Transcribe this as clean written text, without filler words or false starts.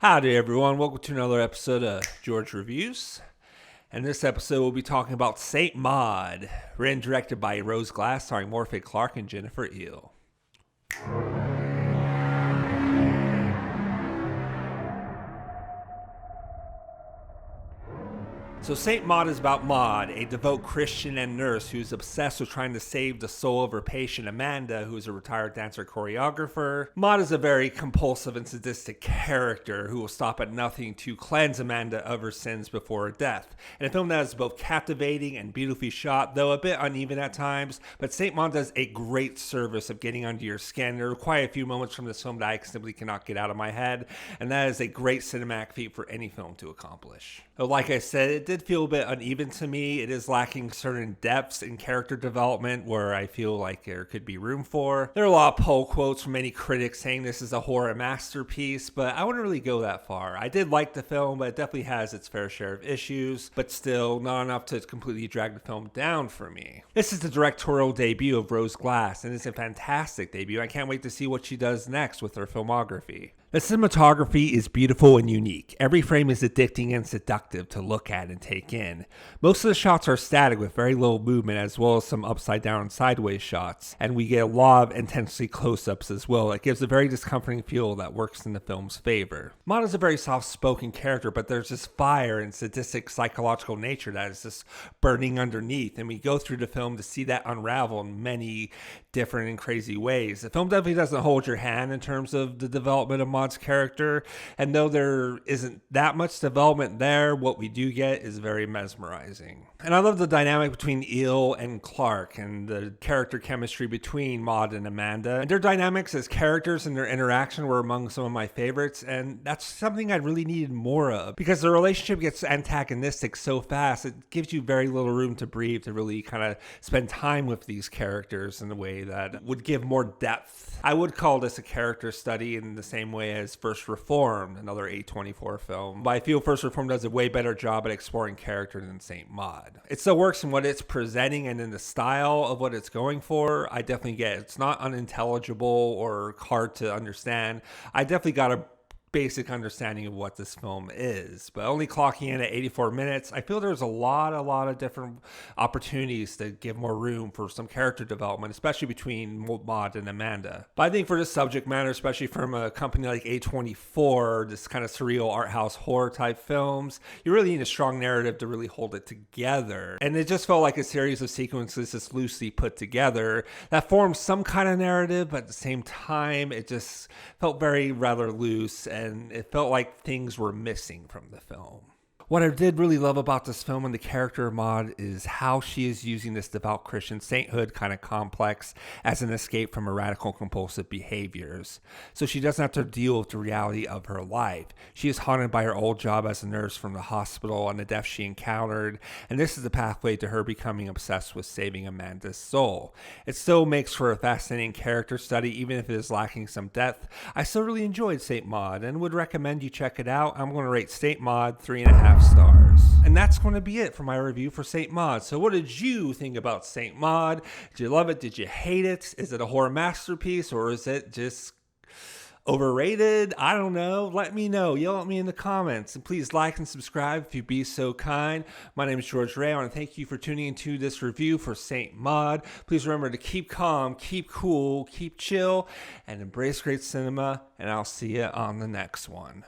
Howdy everyone, welcome to another episode of George Reviews. And this episode we'll be talking about Saint Maud, written and directed by Rose Glass, starring Morfydd Clark and Jennifer Ehle. So Saint Maud is about Maud, a devout Christian and nurse who's obsessed with trying to save the soul of her patient Amanda, who is a retired dancer choreographer. Maud is a very compulsive and sadistic character who will stop at nothing to cleanse Amanda of her sins before her death. And a film that is both captivating and beautifully shot, though a bit uneven at times, but Saint Maud does a great service of getting under your skin. There are quite a few moments from this film that I simply cannot get out of my head, and that is a great cinematic feat for any film to accomplish. So like I said, it did feel a bit uneven to me. It is lacking certain depths in character development where I feel like there could be room for. There are a lot of poll quotes from many critics saying this is a horror masterpiece, but I wouldn't really go that far. I did like the film, but it definitely has its fair share of issues, but still not enough to completely drag the film down for me. This is the directorial debut of Rose Glass, and it's a fantastic debut. I can't wait to see what she does next with her filmography. The cinematography is beautiful and unique. Every frame is addicting and seductive to look at and take in. Most of the shots are static with very little movement, as well as some upside down and sideways shots, and we get a lot of intensely close-ups as well. It gives a very discomforting feel that works in the film's favor. Maud is a very soft-spoken character, but there's this fire and sadistic psychological nature that is just burning underneath, and we go through the film to see that unravel in many different and crazy ways. The film definitely doesn't hold your hand in terms of the development of Maud's character, and though there isn't that much development there, what we do get is very mesmerizing. And I love the dynamic between Ehle and Clark and the character chemistry between Maud and Amanda. And their dynamics as characters and their interaction were among some of my favorites, and that's something I really needed more of because the relationship gets antagonistic so fast. It gives you very little room to breathe to really kind of spend time with these characters in a way that would give more depth. I would call this a character study in the same way as First Reformed, another A24 film, but I feel First Reformed does a way better job at exploring character than Saint Maud. It still works in what it's presenting and in the style of what it's going for. I definitely get it. It's not unintelligible or hard to understand. I definitely got a basic understanding of what this film is, but only clocking in at 84 minutes, I feel there's a lot of different opportunities to give more room for some character development, especially between Maud and Amanda. But I think for this subject matter, especially from a company like A24, this kind of surreal art house horror type films, you really need a strong narrative to really hold it together. And it just felt like a series of sequences just loosely put together that formed some kind of narrative, but at the same time, it just felt very rather loose, and it felt like things were missing from the film. What I did really love about this film and the character of Maud is how she is using this devout Christian sainthood kind of complex as an escape from her radical compulsive behaviors. So she doesn't have to deal with the reality of her life. She is haunted by her old job as a nurse from the hospital and the death she encountered, and this is the pathway to her becoming obsessed with saving Amanda's soul. It still makes for a fascinating character study, even if it is lacking some depth. I still really enjoyed Saint Maud and would recommend you check it out. I'm going to rate Saint Maud 3.5 stars. And that's going to be it for my review for Saint Maud. So what did you think about Saint Maud? Did you love it? Did you hate it? Is it a horror masterpiece, or is it just overrated? I don't know. Let me know. Yell at me in the comments. And please like and subscribe if you'd be so kind. My name is George Ray. I want to thank you for tuning into this review for Saint Maud. Please remember to keep calm, keep cool, keep chill, and embrace great cinema. And I'll see you on the next one.